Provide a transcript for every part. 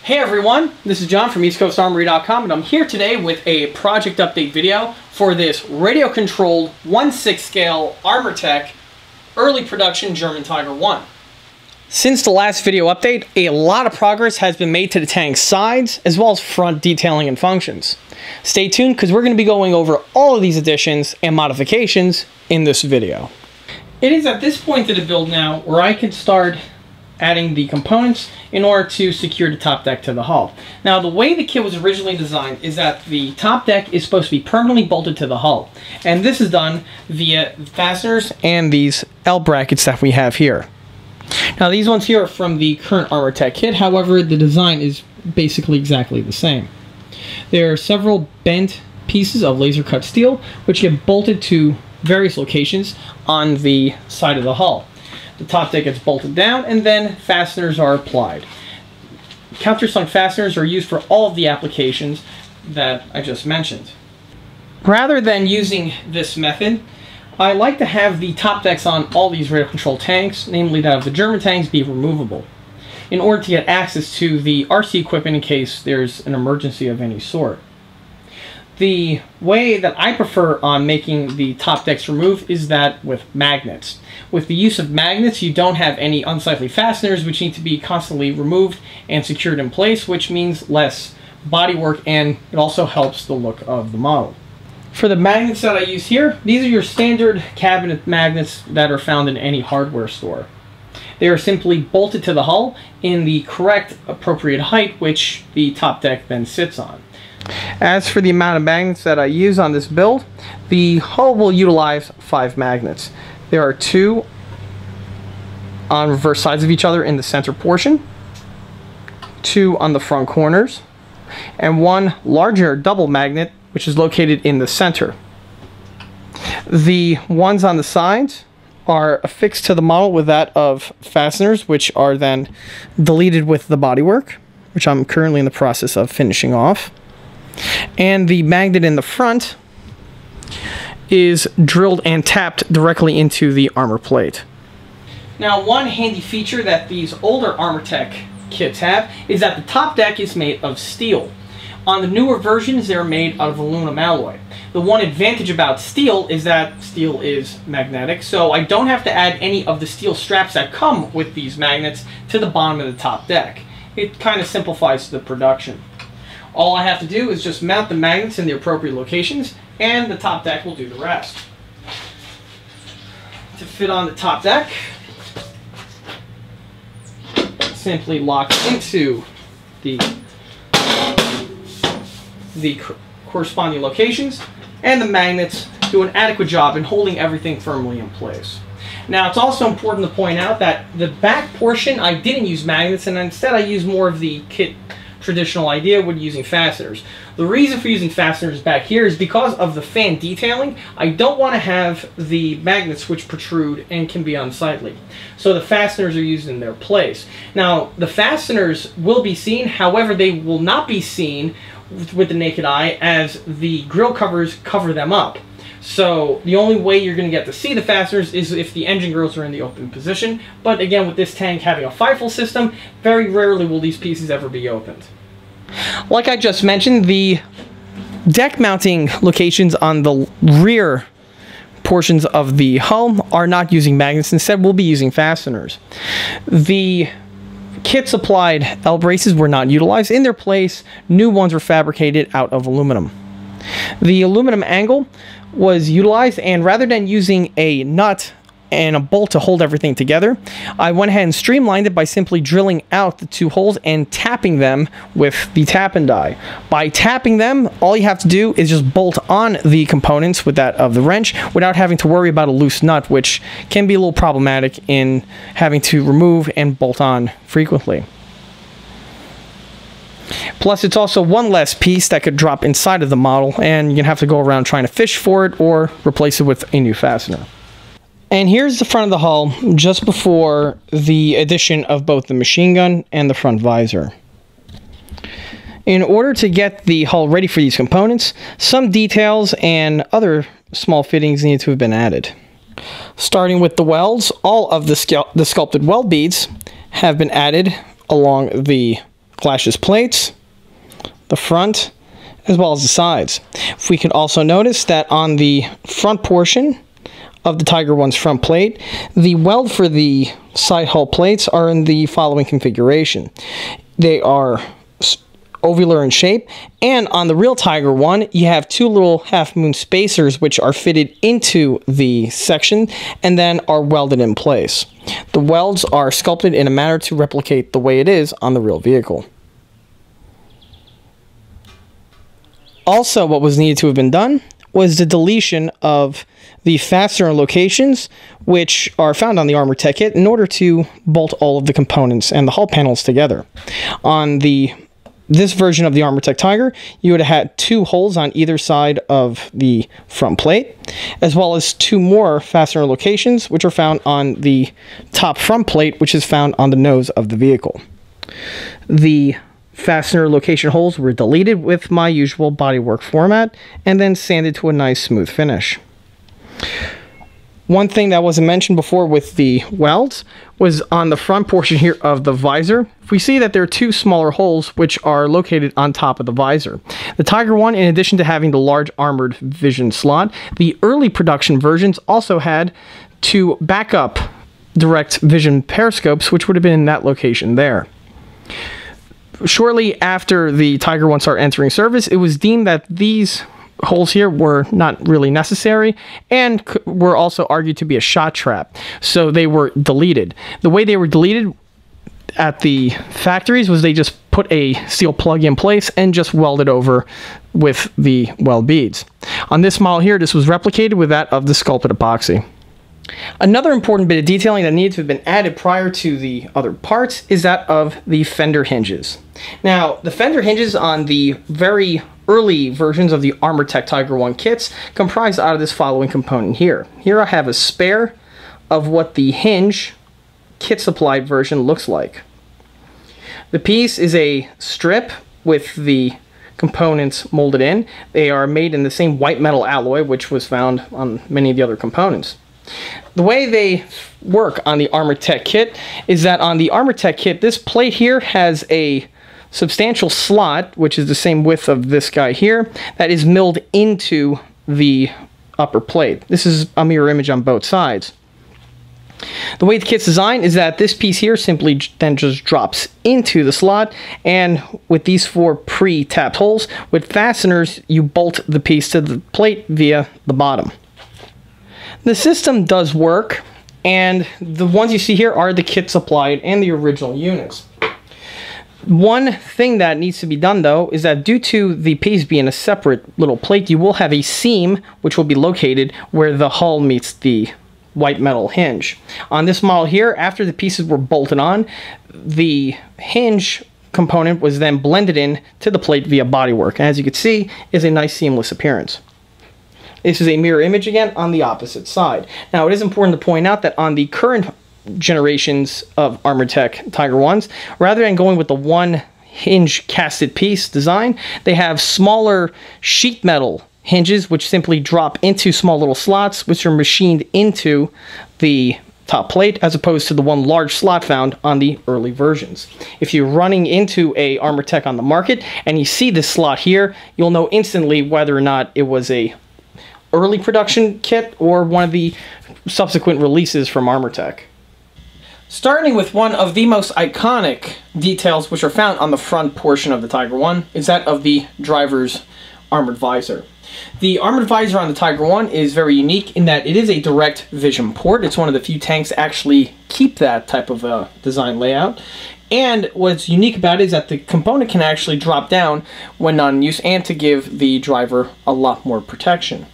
Hey everyone, this is John from EastCoastArmory.com, and I'm here today with a project update video for this radio-controlled 1/6 scale Armortek early production German Tiger 1. Since the last video update, a lot of progress has been made to the tank's sides, as well as front detailing and functions. Stay tuned, because we're going to be going over all of these additions and modifications in this video. It is at this point of the build now where I can start adding the components in order to secure the top deck to the hull. Now, the way the kit was originally designed is that the top deck is supposed to be permanently bolted to the hull, and this is done via fasteners and these L brackets that we have here. Now, these ones here are from the current Armortek kit, however, the design is basically exactly the same. There are several bent pieces of laser cut steel which get bolted to various locations on the side of the hull. The top deck gets bolted down, and then fasteners are applied. Countersunk fasteners are used for all of the applications that I just mentioned. Rather than using this method, I like to have the top decks on all these radio control tanks, namely that of the German tanks, be removable, in order to get access to the RC equipment in case there's an emergency of any sort. The way that I prefer on making the top decks remove is that with magnets. With the use of magnets, you don't have any unsightly fasteners which need to be constantly removed and secured in place, which means less body work, and it also helps the look of the model. For the magnets that I use here, these are your standard cabinet magnets that are found in any hardware store. They are simply bolted to the hull in the correct appropriate height, which the top deck then sits on. As for the amount of magnets that I use on this build, the hull will utilize 5 magnets. There are 2 on reverse sides of each other in the center portion, 2 on the front corners, and 1 larger double magnet which is located in the center. The ones on the sides are affixed to the model with that of fasteners, which are then deleted with the bodywork, which I'm currently in the process of finishing off. And the magnet in the front is drilled and tapped directly into the armor plate. Now, one handy feature that these older Armortek kits have is that the top deck is made of steel. On the newer versions, they're made out of aluminum alloy. The one advantage about steel is that steel is magnetic, so I don't have to add any of the steel straps that come with these magnets to the bottom of the top deck. It kind of simplifies the production. All I have to do is just mount the magnets in the appropriate locations, and the top deck will do the rest. To fit on the top deck, simply lock into the corresponding locations, and the magnets do an adequate job in holding everything firmly in place. Now, it's also important to point out that the back portion, I didn't use magnets, and instead I used more of the kit traditional idea when using fasteners. The reason for using fasteners back here is because of the fan detailing. I don't want to have the magnets which protrude and can be unsightly. So the fasteners are used in their place. Now, the fasteners will be seen, however, they will not be seen with the naked eye as the grill covers cover them up. So the only way you're going to get to see the fasteners is if the engine grills are in the open position. But again, with this tank having a FIFO system, very rarely will these pieces ever be opened. Like I just mentioned, the deck mounting locations on the rear portions of the hull are not using magnets. Instead, we'll be using fasteners. The kit supplied L braces were not utilized. In their place, new ones were fabricated out of aluminum. The aluminum angle was utilized, and rather than using a nut and a bolt to hold everything together, I went ahead and streamlined it by simply drilling out the 2 holes and tapping them with the tap and die. By tapping them, all you have to do is just bolt on the components with that of the wrench without having to worry about a loose nut, which can be a little problematic in having to remove and bolt on frequently. Plus, it's also one less piece that could drop inside of the model, and you're going to have to go around trying to fish for it or replace it with a new fastener. And here's the front of the hull just before the addition of both the machine gun and the front visor. In order to get the hull ready for these components, some details and other small fittings need to have been added. Starting with the welds, all of the sculpted weld beads have been added along the clashes plates, the front, as well as the sides. We can also notice that on the front portion of the Tiger One's front plate, the weld for the side hull plates are in the following configuration. They are ovular in shape, and on the real Tiger One, you have two little half-moon spacers which are fitted into the section and then are welded in place. The welds are sculpted in a manner to replicate the way it is on the real vehicle. Also, what was needed to have been done was the deletion of the fastener locations, which are found on the Armortek kit, in order to bolt all of the components and the hull panels together. On this version of the Armortek Tiger, you would have had two holes on either side of the front plate, as well as two more fastener locations, which are found on the top front plate, which is found on the nose of the vehicle. The fastener location holes were deleted with my usual bodywork format and then sanded to a nice smooth finish. One thing that wasn't mentioned before with the welds was on the front portion here of the visor. We see that there are two smaller holes which are located on top of the visor. The Tiger One, in addition to having the large armored vision slot, the early production versions also had two backup direct vision periscopes, which would have been in that location there. Shortly after the Tiger One started entering service, it was deemed that these holes here were not really necessary and were also argued to be a shot trap, so they were deleted. The way they were deleted at the factories was they just put a steel plug in place and just welded over with the weld beads. On this model here, this was replicated with that of the sculpted epoxy. Another important bit of detailing that needed to have been added prior to the other parts is that of the fender hinges. Now, the fender hinges on the very early versions of the Armortek Tiger One kits comprised out of this following component here. Here I have a spare of what the hinge kit supplied version looks like. The piece is a strip with the components molded in. They are made in the same white metal alloy which was found on many of the other components. The way they work on the Armortek kit is that on the Armortek kit, this plate here has a substantial slot, which is the same width of this guy here, that is milled into the upper plate. This is a mirror image on both sides. The way the kit's designed is that this piece here simply then just drops into the slot, and with these four pre-tapped holes, with fasteners, you bolt the piece to the plate via the bottom. The system does work, and the ones you see here are the kit supplied and the original units. One thing that needs to be done, though, is that due to the piece being a separate little plate, you will have a seam which will be located where the hull meets the white metal hinge. On this model here, after the pieces were bolted on, the hinge component was then blended in to the plate via bodywork, and as you can see, is a nice seamless appearance. This is a mirror image again on the opposite side. Now, it is important to point out that on the current generations of Armortek Tiger Ones, rather than going with the one hinge casted piece design, they have smaller sheet metal hinges which simply drop into small little slots which are machined into the top plate, as opposed to the one large slot found on the early versions. If you're running into a Armortek on the market and you see this slot here, you'll know instantly whether or not it was a early production kit or one of the subsequent releases from Armortek. Starting with one of the most iconic details which are found on the front portion of the Tiger One is that of the driver's armored visor. The armored visor on the Tiger One is very unique in that it is a direct vision port. It's one of the few tanks that actually keep that type of a design layout. And what's unique about it is that the component can actually drop down when not in use, and to give the driver a lot more protection.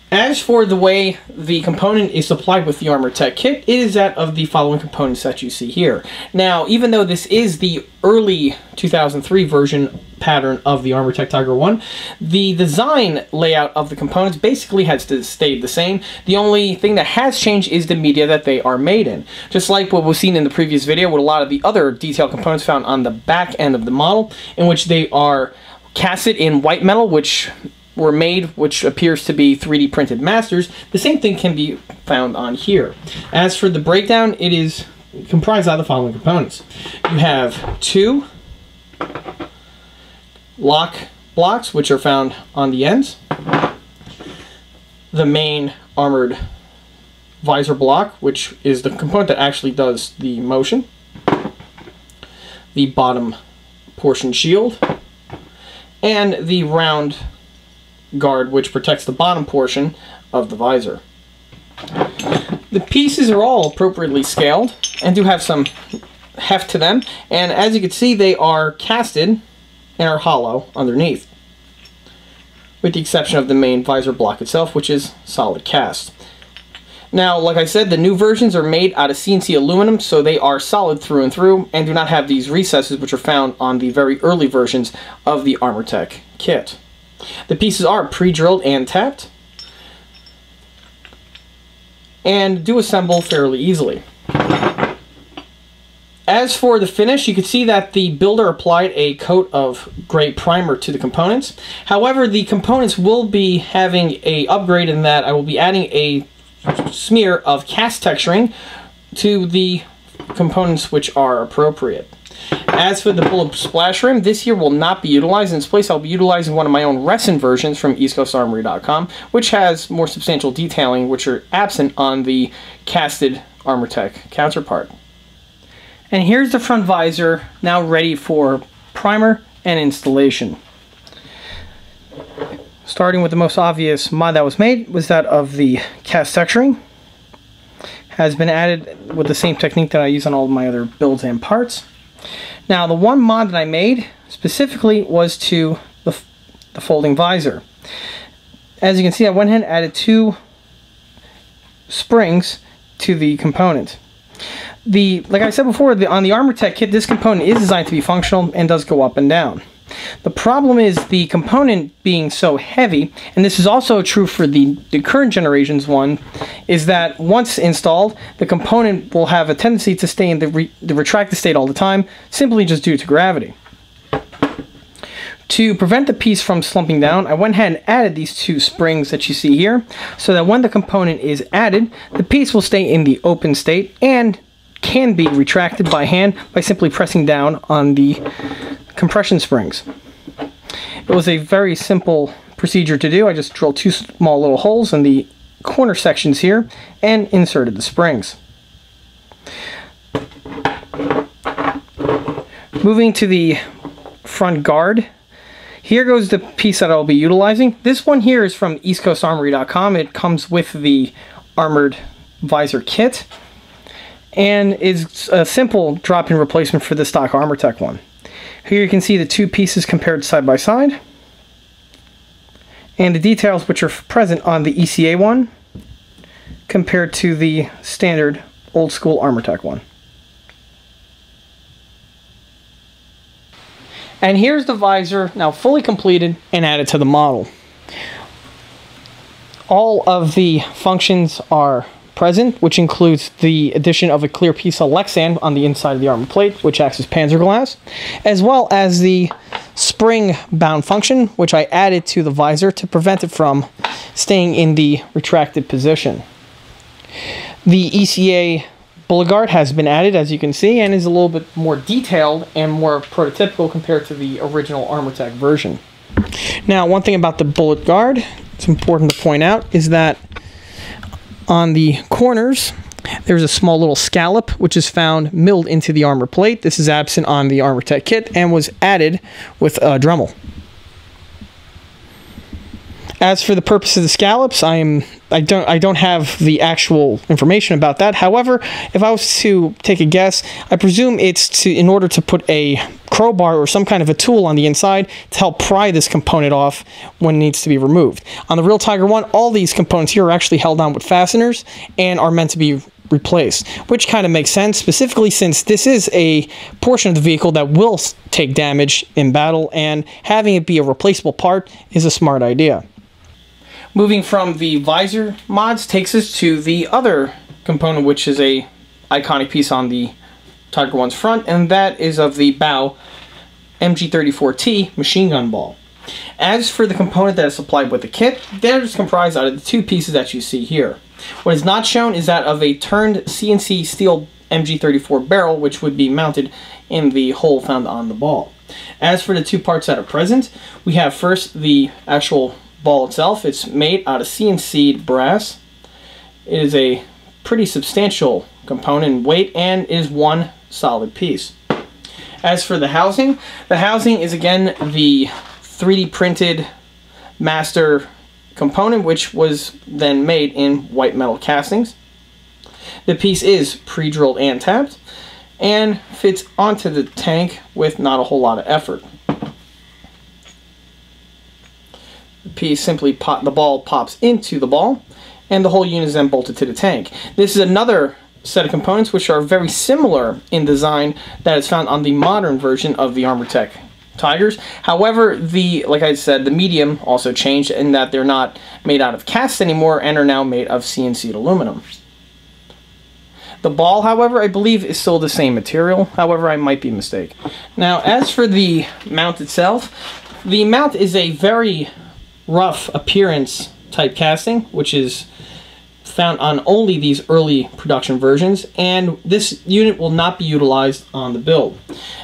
As for the way the component is supplied with the Armortek kit, it is that of the following components that you see here. Now, even though this is the early 2003 version pattern of the Armortek Tiger One, the design layout of the components basically has stayed the same. The only thing that has changed is the media that they are made in. Just like what was seen in the previous video with a lot of the other detailed components found on the back end of the model, in which they are casted in white metal, which were made, which appears to be 3D printed masters. The same thing can be found on here. As for the breakdown, it is comprised of the following components. You have two lock blocks, which are found on the ends, the main armored visor block, which is the component that actually does the motion, the bottom portion shield, and the round guard, which protects the bottom portion of the visor. The pieces are all appropriately scaled and do have some heft to them, and as you can see, they are casted and are hollow underneath, with the exception of the main visor block itself, which is solid cast. Now, like I said, the new versions are made out of CNC aluminum, so they are solid through and through and do not have these recesses which are found on the very early versions of the Armortek kit. The pieces are pre-drilled and tapped and do assemble fairly easily. As for the finish, you can see that the builder applied a coat of gray primer to the components. However, the components will be having an upgrade in that I will be adding a smear of cast texturing to the components which are appropriate. As for the bullet splash rim, this here will not be utilized. In its place, I'll be utilizing one of my own resin versions from eastcoastarmory.com, which has more substantial detailing, which are absent on the casted Armortek counterpart. And here's the front visor, now ready for primer and installation. Starting with the most obvious mod that was made was that of the cast texturing. Has been added with the same technique that I use on all of my other builds and parts. Now, the one mod that I made specifically was to the folding visor. As you can see, I went ahead and added 2 springs to the component. Like I said before, on the Armortek kit, this component is designed to be functional and does go up and down. The problem is the component being so heavy, and this is also true for the current generation's one, is that once installed, the component will have a tendency to stay in the retracted state all the time, simply just due to gravity. To prevent the piece from slumping down, I went ahead and added these 2 springs that you see here, so that when the component is added, the piece will stay in the open state and can be retracted by hand by simply pressing down on the compression springs. It was a very simple procedure to do. I just drilled 2 small little holes in the corner sections here and inserted the springs. Moving to the front guard, here goes the piece that I'll be utilizing. This one here is from eastcoastarmory.com. It comes with the armored visor kit and is a simple drop-in replacement for the stock Armortek one. Here you can see the 2 pieces compared side by side, and the details which are present on the ECA one compared to the standard old school Armortek one. And here's the visor now fully completed and added to the model. All of the functions are present, which includes the addition of a clear piece of Lexan on the inside of the armor plate, which acts as panzer glass, as well as the spring bound function, which I added to the visor to prevent it from staying in the retracted position. The ECA bullet guard has been added, as you can see, and is a little bit more detailed and more prototypical compared to the original Armortek version. Now, one thing about the bullet guard, it's important to point out, is that on the corners, there's a small little scallop which is found milled into the armor plate. This is absent on the Armortek kit and was added with a Dremel. As for the purpose of the scallops, I don't have the actual information about that. However, if I was to take a guess, I presume it's in order to put a crowbar or some kind of a tool on the inside to help pry this component off when it needs to be removed. On the Real Tiger one, all these components here are actually held on with fasteners and are meant to be replaced, which kind of makes sense, specifically since this is a portion of the vehicle that will take damage in battle, and having it be a replaceable part is a smart idea. Moving from the visor mods takes us to the other component, which is a iconic piece on the Tiger One's front, and that is of the bow MG34T machine gun ball. As for the component that is supplied with the kit, that is comprised out of the 2 pieces that you see here. What is not shown is that of a turned CNC steel MG34 barrel, which would be mounted in the hole found on the ball. As for the two parts that are present, we have first the actual ball itself. It's made out of CNC'd brass. It is a pretty substantial component in weight and is one solid piece. As for the housing is again the 3D printed master component, which was then made in white metal castings. The piece is pre-drilled and tapped and fits onto the tank with not a whole lot of effort. The piece simply the ball pops into the ball and the whole unit is then bolted to the tank. This is another set of components which are very similar in design that is found on the modern version of the Armortek Tigers. However, like I said, the medium also changed in that they're not made out of cast anymore and are now made of CNC'd aluminum. The ball, however, I believe is still the same material. However, I might be mistaken. Now, as for the mount itself, the mount is a very rough appearance type casting, which is found on only these early production versions, and this unit will not be utilized on the build,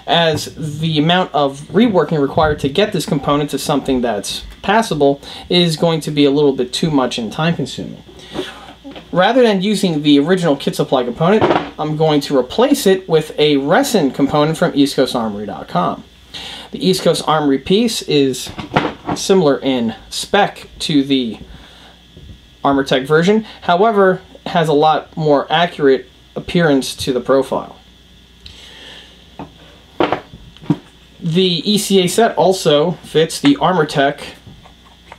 as the amount of reworking required to get this component to something that's passable is going to be a little bit too much and time consuming. Rather than using the original kit supply component, I'm going to replace it with a resin component from EastCoastArmory.com. The East Coast Armory piece is similar in spec to the Armortek version, however, has a lot more accurate appearance to the profile. The ECA set also fits the Armortek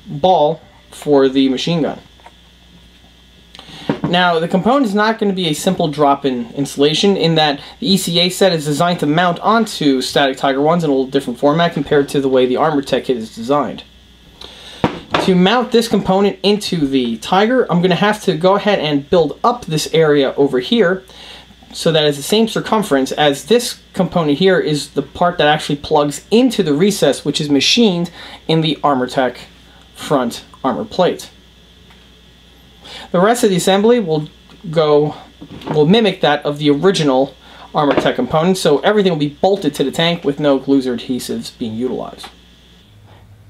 ball for the machine gun. Now, the component is not going to be a simple drop-in installation in that the ECA set is designed to mount onto static Tiger 1s in a little different format compared to the way the Armortek kit is designed. To mount this component into the Tiger, I'm going to have to go ahead and build up this area over here so that it's the same circumference, as this component here is the part that actually plugs into the recess which is machined in the Armortek front armor plate. The rest of the assembly will mimic that of the original Armortek component, so everything will be bolted to the tank with no glues or adhesives being utilized.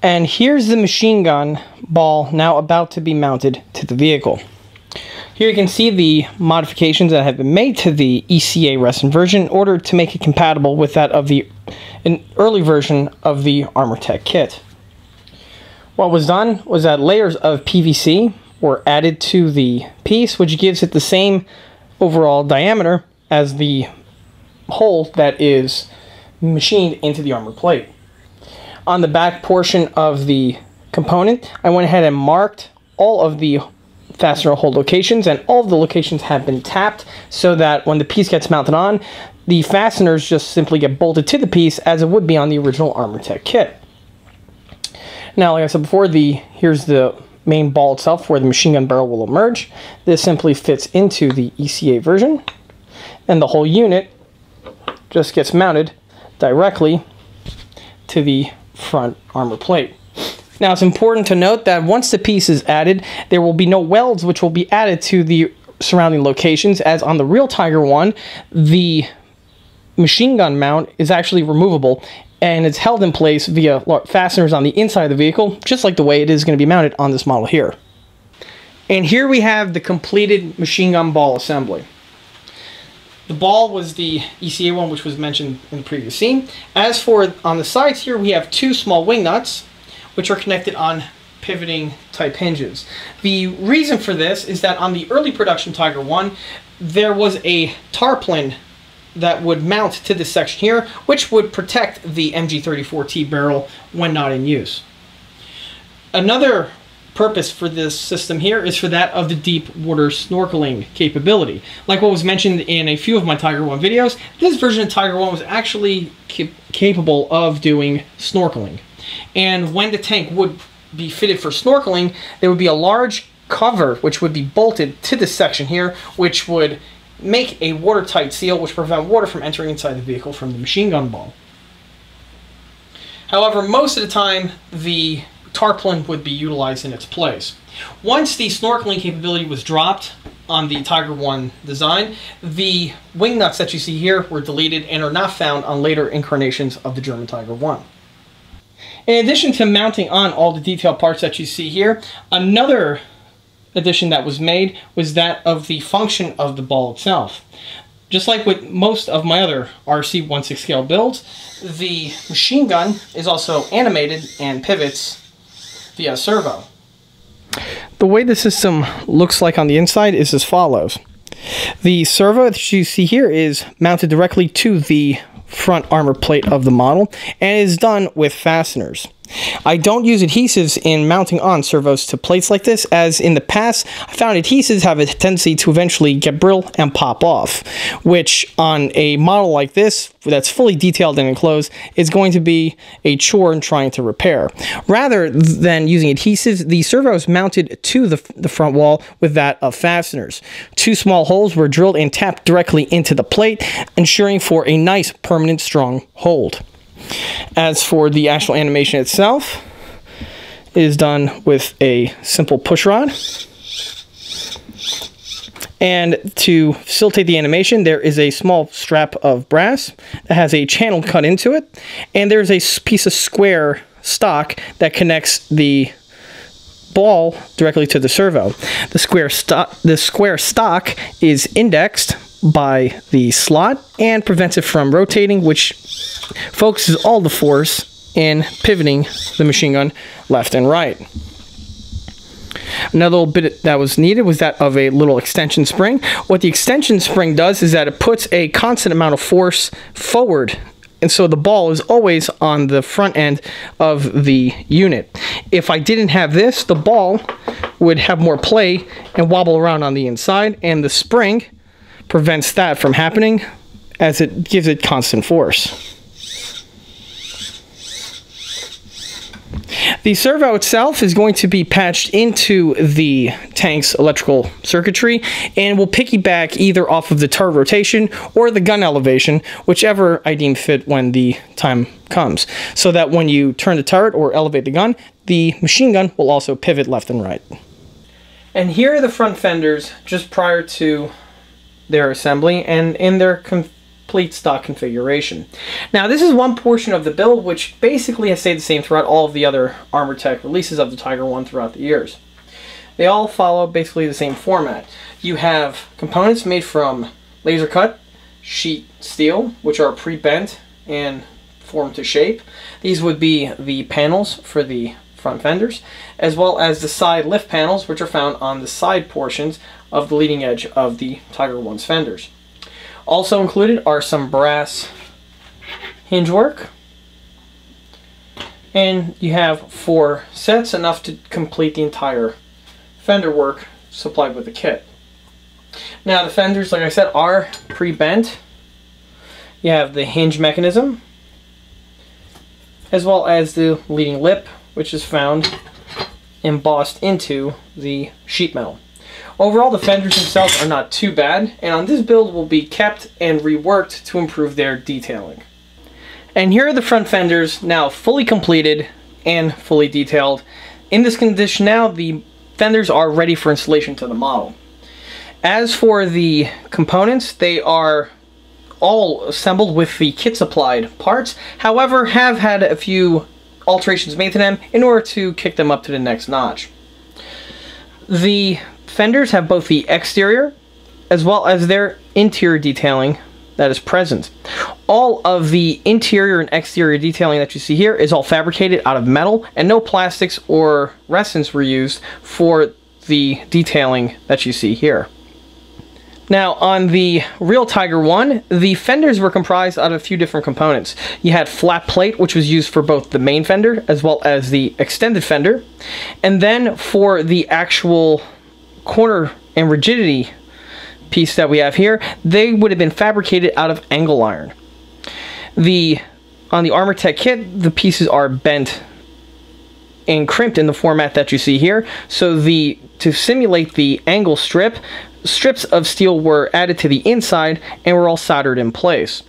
And here's the machine gun ball now about to be mounted to the vehicle. Here you can see the modifications that have been made to the ECA resin version in order to make it compatible with that of an early version of the Armortek kit. What was done was that layers of PVC were added to the piece, which gives it the same overall diameter as the hole that is machined into the armor plate. On the back portion of the component, I went ahead and marked all of the fastener hole locations, and all of the locations have been tapped so that when the piece gets mounted on, the fasteners just simply get bolted to the piece as it would be on the original Armortek kit. Now, like I said before, here's the main ball itself where the machine gun barrel will emerge. This simply fits into the ECA version, and the whole unit just gets mounted directly to the front armor plate. Now, it's important to note that once the piece is added, there will be no welds which will be added to the surrounding locations, as on the real Tiger 1, the machine gun mount is actually removable and it's held in place via fasteners on the inside of the vehicle, just like the way it is going to be mounted on this model here. And here we have the completed machine gun ball assembly. The ball was the ECA one, which was mentioned in the previous scene. As for on the sides here, we have two small wing nuts, which are connected on pivoting type hinges. The reason for this is that on the early production Tiger 1, there was a tarpaulin that would mount to this section here, which would protect the MG34T barrel when not in use. Another purpose for this system here is for that of the deep water snorkeling capability. Like what was mentioned in a few of my Tiger 1 videos, this version of Tiger 1 was actually capable of doing snorkeling. And when the tank would be fitted for snorkeling, there would be a large cover which would be bolted to this section here, which would make a watertight seal which prevent water from entering inside the vehicle from the machine gun ball. However, most of the time the tarpaulin would be utilized in its place. Once the snorkeling capability was dropped on the Tiger 1 design. The wing nuts that you see here were deleted and are not found on later incarnations of the German Tiger 1. In addition to mounting on all the detail parts that you see here, another addition that was made was that of the function of the ball itself. Just like with most of my other RC 1/6 scale builds, the machine gun is also animated and pivots via servo. The way the system looks like on the inside is as follows. The servo that you see here is mounted directly to the front armor plate of the model and is done with fasteners. I don't use adhesives in mounting on servos to plates like this, as in the past I found adhesives have a tendency to eventually get brittle and pop off, which on a model like this that's fully detailed and enclosed is going to be a chore in trying to repair. Rather than using adhesives, the servo is mounted to the front wall with that of fasteners. 2 small holes were drilled and tapped directly into the plate, ensuring for a nice permanent strong hold. As for the actual animation itself, it is done with a simple push rod. And to facilitate the animation, there is a small strap of brass that has a channel cut into it, and there's a piece of square stock that connects the ball directly to the servo. The square stock is indexed by the slot and prevents it from rotating, which focuses all the force in pivoting the machine gun left and right. Another little bit that was needed was that of a little extension spring. What the extension spring does is that it puts a constant amount of force forward, and so the ball is always on the front end of the unit. If I didn't have this, the ball would have more play and wobble around on the inside, and the spring prevents that from happening as it gives it constant force. The servo itself is going to be patched into the tank's electrical circuitry and will piggyback either off of the turret rotation or the gun elevation, whichever I deem fit when the time comes, so that when you turn the turret or elevate the gun, the machine gun will also pivot left and right. And here are the front fenders just prior to their assembly and in their complete stock configuration. Now, this is one portion of the build which basically has stayed the same throughout all of the other Armortek releases of the Tiger 1 throughout the years. They all follow basically the same format. You have components made from laser cut sheet steel, which are pre-bent and formed to shape. These would be the panels for the front fenders, as well as the side lift panels, which are found on the side portions of the leading edge of the Tiger 1's fenders. Also included are some brass hinge work, and you have 4 sets, enough to complete the entire fender work supplied with the kit. Now, the fenders, like I said, are pre-bent. You have the hinge mechanism, as well as the leading lip, which is found embossed into the sheet metal. Overall, the fenders themselves are not too bad, and on this build will be kept and reworked to improve their detailing. And here are the front fenders, now fully completed and fully detailed. In this condition now, the fenders are ready for installation to the model. As for the components, they are all assembled with the kit supplied parts, however, have had a few alterations made to them in order to kick them up to the next notch. The fenders have both the exterior as well as their interior detailing that is present. All of the interior and exterior detailing that you see here is all fabricated out of metal, and no plastics or resins were used for the detailing that you see here. Now, on the real Tiger 1, the fenders were comprised out of a few different components. You had flat plate, which was used for both the main fender as well as the extended fender, and then for the actual corner and rigidity piece that we have here, they would have been fabricated out of angle iron. On the Armortek kit, the pieces are bent and crimped in the format that you see here, so to simulate the angle strips of steel were added to the inside and were all soldered in place.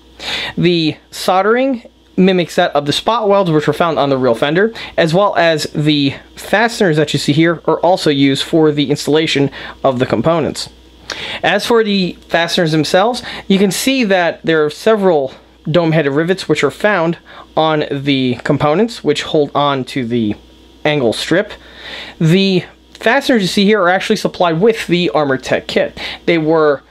The soldering mimics that of the spot welds which were found on the real fender, as well as the fasteners that you see here are also used for the installation of the components. As for the fasteners themselves, you can see that there are several dome-headed rivets which are found on the components, which hold on to the angle strip. The fasteners you see here are actually supplied with the Armortek kit. They were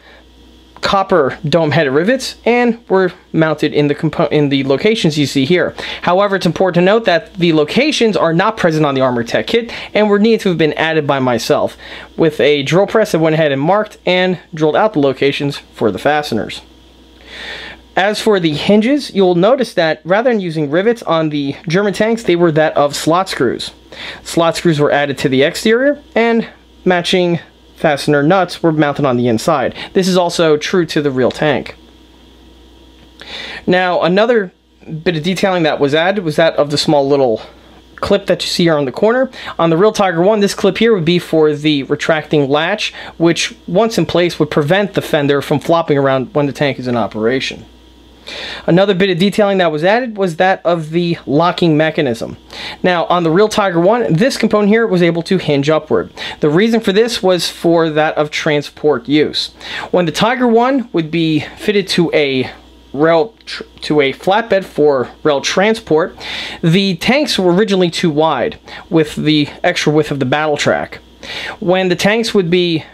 copper dome-headed rivets and were mounted in the locations you see here. However, it's important to note that the locations are not present on the Armortek kit and were needed to have been added by myself. With a drill press, I went ahead and marked and drilled out the locations for the fasteners. As for the hinges, you'll notice that rather than using rivets on the German tanks, they were that of slot screws. Slot screws were added to the exterior, and matching fastener nuts were mounted on the inside. This is also true to the real tank. Now, another bit of detailing that was added was that of the small little clip that you see here on the corner. On the real Tiger 1, this clip here would be for the retracting latch, which once in place would prevent the fender from flopping around when the tank is in operation. Another bit of detailing that was added was that of the locking mechanism. Now, on the real Tiger 1, this component here was able to hinge upward. The reason for this was for that of transport use. When the Tiger 1 would be fitted to a flatbed for rail transport, the tanks were originally too wide with the extra width of the battle track. When the tanks would be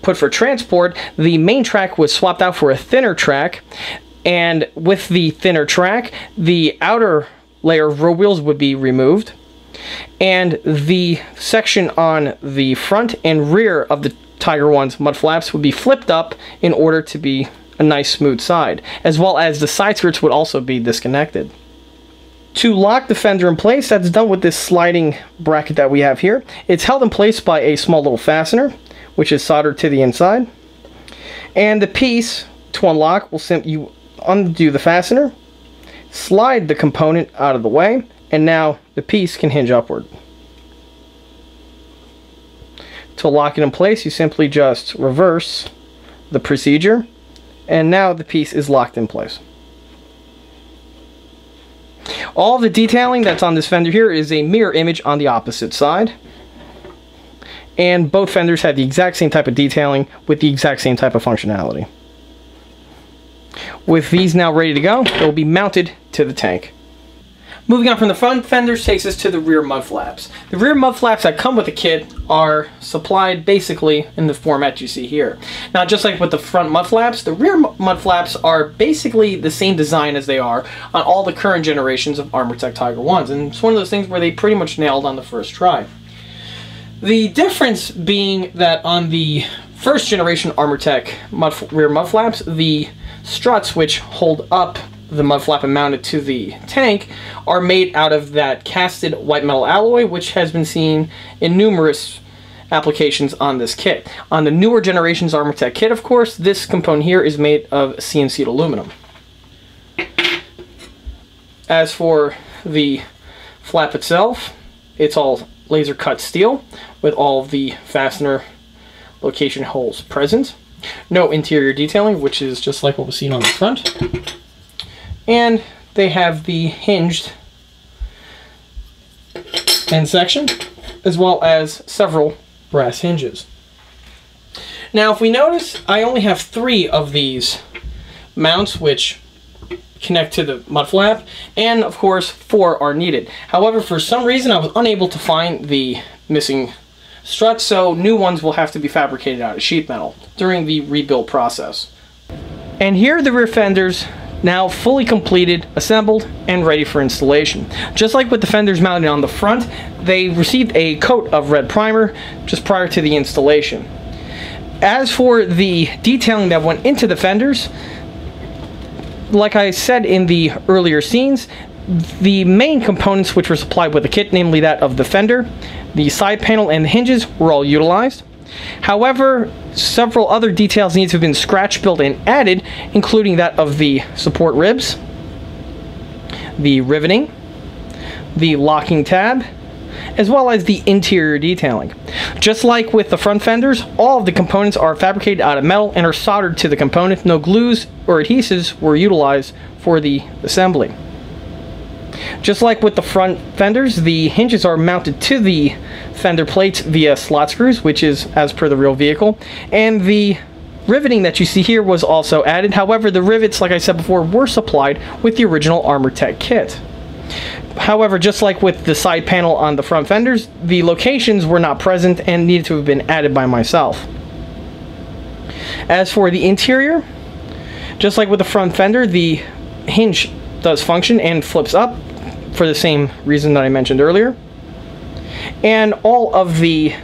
put for transport, the main track was swapped out for a thinner track. And with the thinner track, the outer layer of road wheels would be removed, and the section on the front and rear of the Tiger 1's mud flaps would be flipped up in order to be a nice smooth side, as well as the side skirts would also be disconnected. To lock the fender in place, that's done with this sliding bracket that we have here. It's held in place by a small little fastener, which is soldered to the inside, and the piece to unlock will you undo the fastener, slide the component out of the way, and now the piece can hinge upward. To lock it in place, you simply just reverse the procedure, and now the piece is locked in place. All the detailing that's on this fender here is a mirror image on the opposite side, and both fenders have the exact same type of detailing with the exact same type of functionality. With these now ready to go, they will be mounted to the tank. Moving on from the front fenders takes us to the rear mud flaps. The rear mud flaps that come with the kit are supplied basically in the format you see here. Now, just like with the front mud flaps, the rear mud flaps are basically the same design as they are on all the current generations of Armortek Tiger 1s, and it's one of those things where they pretty much nailed on the first try. The difference being that on the first generation Armortek rear mud flaps, the struts which hold up the mud flap and mount it to the tank are made out of that casted white metal alloy, which has been seen in numerous applications on this kit. On the newer generations Armortek kit, of course, this component here is made of CNC'd aluminum. As for the flap itself, it's all laser cut steel with all of the fastener location holes present. No interior detailing, which is just like what was seen on the front. And they have the hinged end section, as well as several brass hinges. Now, if we notice, I only have 3 of these mounts which connect to the mud flap, and of course 4 are needed. However, for some reason I was unable to find the missing struts, so new ones will have to be fabricated out of sheet metal during the rebuild process. And here are the rear fenders, now fully completed, assembled, and ready for installation. Just like with the fenders mounted on the front, they received a coat of red primer just prior to the installation. As for the detailing that went into the fenders, like I said in the earlier scenes, the main components which were supplied with the kit, namely that of the fender, the side panel, and the hinges, were all utilized. However, several other details need to have been scratch built and added, including that of the support ribs, the riveting, the locking tab, as well as the interior detailing. Just like with the front fenders, all of the components are fabricated out of metal and are soldered to the component. No glues or adhesives were utilized for the assembly. Just like with the front fenders, the hinges are mounted to the fender plates via slot screws, which is as per the real vehicle, and the riveting that you see here was also added. However, the rivets, like I said before, were supplied with the original Armortek kit. However, just like with the side panel on the front fenders, the locations were not present and needed to have been added by myself. As for the interior, just like with the front fender, the hinge does function and flips up for the same reason that I mentioned earlier. And all of the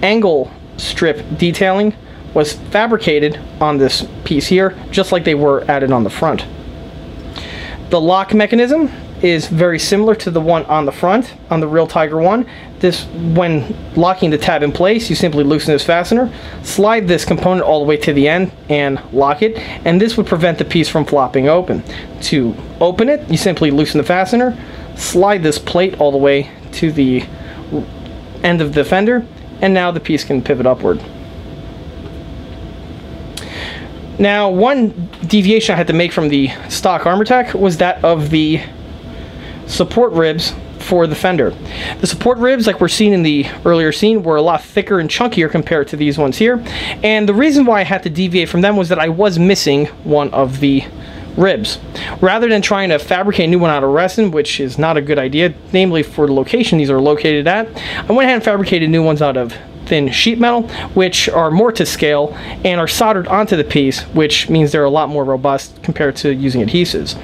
angle strip detailing was fabricated on this piece here, just like they were added on the front. The lock mechanism is very similar to the one on the front on the real Tiger 1. This, when locking the tab in place, you simply loosen this fastener, slide this component all the way to the end and lock it, and this would prevent the piece from flopping open. To open it, you simply loosen the fastener, slide this plate all the way to the end of the fender, and now the piece can pivot upward. Now, one deviation I had to make from the stock Armortek was that of the support ribs for the fender. The support ribs, like we're seeing in the earlier scene, were a lot thicker and chunkier compared to these ones here, and the reason why I had to deviate from them was that I was missing one of the ribs. Rather than trying to fabricate a new one out of resin, which is not a good idea, namely for the location these are located at, I went ahead and fabricated new ones out of thin sheet metal, which are more to scale and are soldered onto the piece, which means they're a lot more robust compared to using adhesives.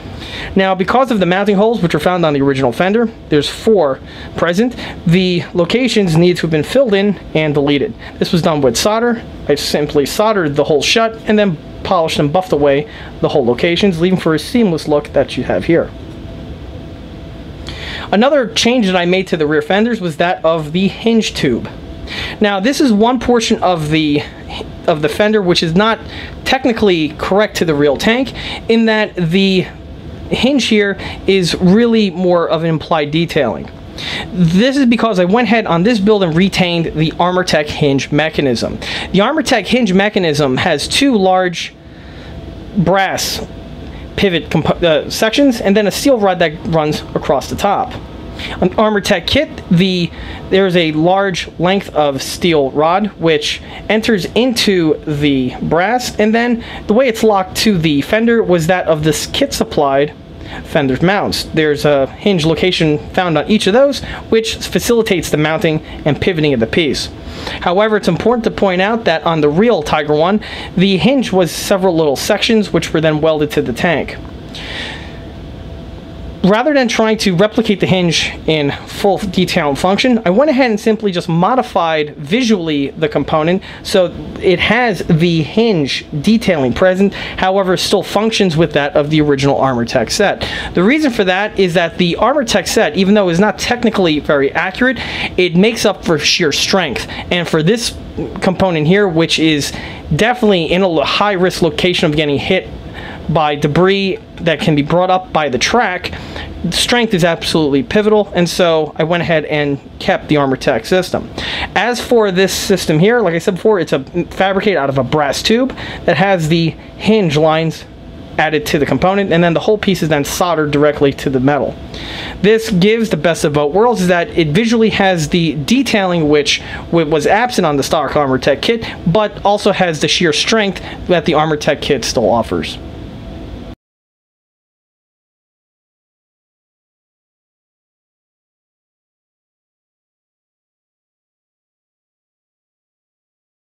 Now, because of the mounting holes, which are found on the original fender, there's 4 present, the locations need to have been filled in and deleted. This was done with solder. I simply soldered the hole shut and then polished and buffed away the hole locations, leaving for a seamless look that you have here. Another change that I made to the rear fenders was that of the hinge tube. Now, this is one portion of the fender which is not technically correct to the real tank, in that the hinge here is really more of an implied detailing. This is because I went ahead on this build and retained the Armortek hinge mechanism. The Armortek hinge mechanism has 2 large brass pivot sections and then a steel rod that runs across the top. On the Armortek kit, there's a large length of steel rod which enters into the brass, and then the way it's locked to the fender was that of this kit supplied fender mounts. There's a hinge location found on each of those, which facilitates the mounting and pivoting of the piece. However, it's important to point out that on the real Tiger 1, the hinge was several little sections which were then welded to the tank. Rather than trying to replicate the hinge in full detail and function, I went ahead and simply just modified visually the component so it has the hinge detailing present, however still functions with that of the original Armortek set. The reason for that is that the Armortek set, even though it's not technically very accurate, it makes up for sheer strength. And for this component here, which is definitely in a high risk location of getting hit by debris that can be brought up by the track, strength is absolutely pivotal, and so I went ahead and kept the Armortek system. As for this system here, like I said before, it's fabricated out of a brass tube that has the hinge lines added to the component, and then the whole piece is then soldered directly to the metal. This gives the best of both worlds, is that it visually has the detailing which was absent on the stock Armortek kit, but also has the sheer strength that the Armortek kit still offers.